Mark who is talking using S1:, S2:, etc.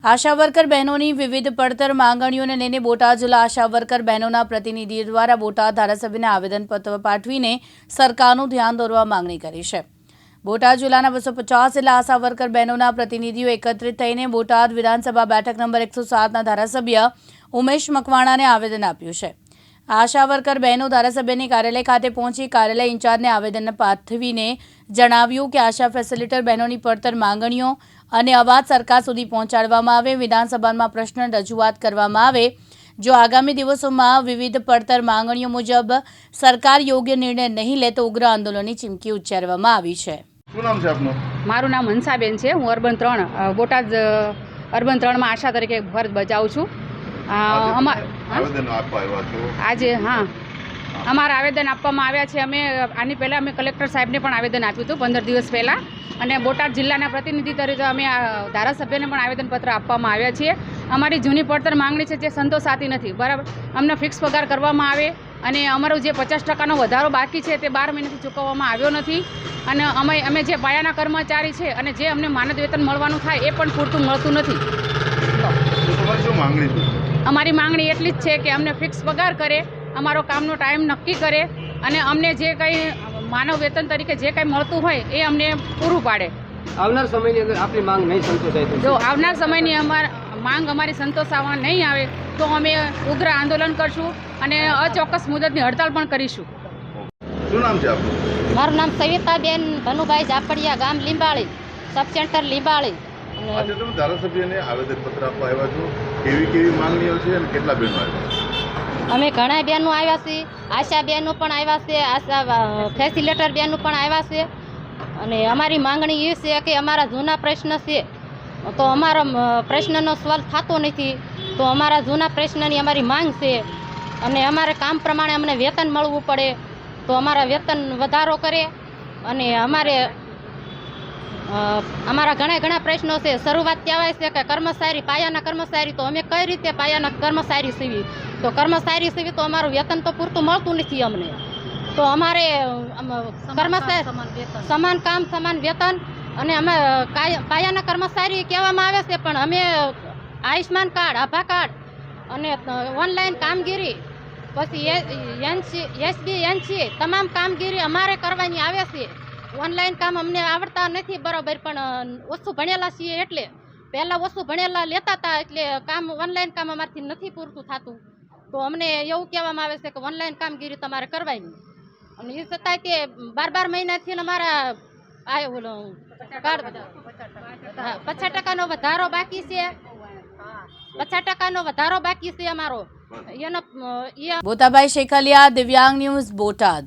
S1: આશા worker બહેનોની વિવિધ પડતર માંગણીઓને લઈને બોટાદ જિલ્લા આશા વર્કર બહેનોના પ્રતિનિધિ દ્વારા બોટાદ ધારાસભ્યને આવેદનપત્ર પાઠવીને સરકારનું ધ્યાન દોરવા માંગણી કરી છે। બોટાદ જિલ્લાના 250 જેટલા આશા વર્કર બહેનોના પ્રતિનિધિઓ એકત્રિત થઈને બોટાદ વિધાનસભા બેઠક નંબર 107ના ધારાસભ્ય ઉમેશ મકવાણાને આવેદન આપ્યું છે। આશા વર્કર બહેનો ધારાસભ્યની કાર્યાલય ખાતે પહોંચી કાર્યાલય ઇન્ચાર્જને આવેદન પાઠવીને જણાવ્યું કે આશા ફેસિલિટર બહેનોની પડતર માંગણીઓ અને અવાજ સરકાર સુધી પહોંચાડવામાં આવે, વિધાનસભામાં પ્રશ્ન રજૂઆત કરવામાં આવે। જો આગામી દિવસોમાં વિવિધ પડતર માંગણીઓ મુજબ સરકાર યોગ્ય નિર્ણય નહીં લે તો ઉગ્ર આંદોલનની ચીમકી ઉચ્ચારવામાં આવી છે।
S2: શું નામ છે આપનું?
S3: મારું નામ હંસાબેન છે। હું અર્બન 3 બોટાદ અર્બન 3માં આશા તરીકે ફરજ બજાવું છું।
S2: આવેદન આપવા આવ્યા છો
S3: આજે? હા, અમારા આવેદન આપવામાં આવ્યા છે। અમે આની પહેલાં અમે કલેક્ટર સાહેબને પણ આવેદન આપ્યું હતું 15 દિવસ પહેલાં, અને બોટાદ જિલ્લાના પ્રતિનિધિ તરીકે અમે ધારાસભ્યને પણ આવેદનપત્ર આપવામાં આવ્યા છીએ। અમારી જૂની પડતર માંગણી છે જે સંતોષાતી નથી, બરાબર। અમને ફિક્સ પગાર કરવામાં આવે અને અમારો જે 50%નો વધારો બાકી છે તે 12 મહિનાથી ચૂકવવામાં આવ્યો નથી, અને અમે જે પાયાના કર્મચારી છે અને જે અમને માનદ વેતન મળવાનું થાય એ પણ પૂરતું મળતું નથી।
S2: તમારી શું માંગણી છે?
S3: અમારી માંગણી એટલી જ છે કે અમને ફિક્સ પગાર કરે, અમારો કામનો ટાઈમ નક્કી કરે અને અમને જે કંઈ માનવ વેતન તરીકે જે કંઈ મળતું હોય એ અમને પૂરું પાડે।
S4: આવનાર સમયની અંદર આપણી માંગ નહીં સંતોષાય તો
S3: જો આવનાર સમયની માંગ અમારી સંતોષાવા નહીં આવે તો અમે ઉગ્ર આંદોલન કરશું અને અચોક્કસ મુદતની હડતાલ પણ કરીશું।
S2: શું નામ છે આપનું?
S5: મારું નામ સવિતાબેન ભનુભાઈ ઝાપડિયા, ગામ લીંબાળી, સબ સેન્ટર લીંબાળી।
S2: આજે તમે ધારાસભ્યને આવેદનપત્ર આપવા આવ્યા છો, કેવી માંગણીઓ છે અને કેટલા બહેનો આવ્યા?
S5: અમે ઘણા બહેનો આવ્યા છીએ, આશા બહેનો પણ આવ્યા છે, આશા ફેસિલેટર બહેનો પણ આવ્યા છે, અને અમારી માંગણી એ છે કે અમારા જૂના પ્રશ્ન છે તો અમારા પ્રશ્નનો સોલ્વ થતો નથી, તો અમારા જૂના પ્રશ્નની અમારી માંગ છે, અને અમારે કામ પ્રમાણે અમને વેતન મળવું પડે તો અમારા વેતન વધારો કરે, અને અમારા ઘણા પ્રશ્નો છે। શરૂઆત કહેવાય છે કે કર્મચારી, પાયાના કર્મચારી, તો અમે કઈ રીતે પાયાના કર્મચારી સીવી? તો કર્મચારી સીવી તો અમારું વેતન તો પૂરતું મળતું નથી અમને, તો અમારે કર્મચારી સમાન કામ સમાન વેતન, અને અમે પાયાના કર્મચારી કહેવામાં આવે છે, પણ અમે આયુષ્માન કાર્ડ, આભા કાર્ડ અને ઓનલાઈન કામગીરી, પછી SBNC તમામ કામગીરી અમારે કરવાની આવે છે। ઓનલાઈન કામ અમને આવડતા નથી બરાબર, પણ ઓછું ભણેલા છીએ એટલે પહેલાં ઓછું ભણેલા લેતા હતા એટલે કામ ઓનલાઈન કામ અમારથી નથી પૂરતું થતું, તો અમને એવું કહેવામાં આવે છે કે ઓનલાઈન કામગીરી તમારે કરવાની, અને એ છતાંય તે 12 મહિનાથી અમારા 50%નો વધારો બાકી છે, 50%નો વધારો બાકી છે અમારો।
S1: બોતાભાઈ શેખલિયા, દિવ્યાંગ ન્યૂઝ, બોટાદ।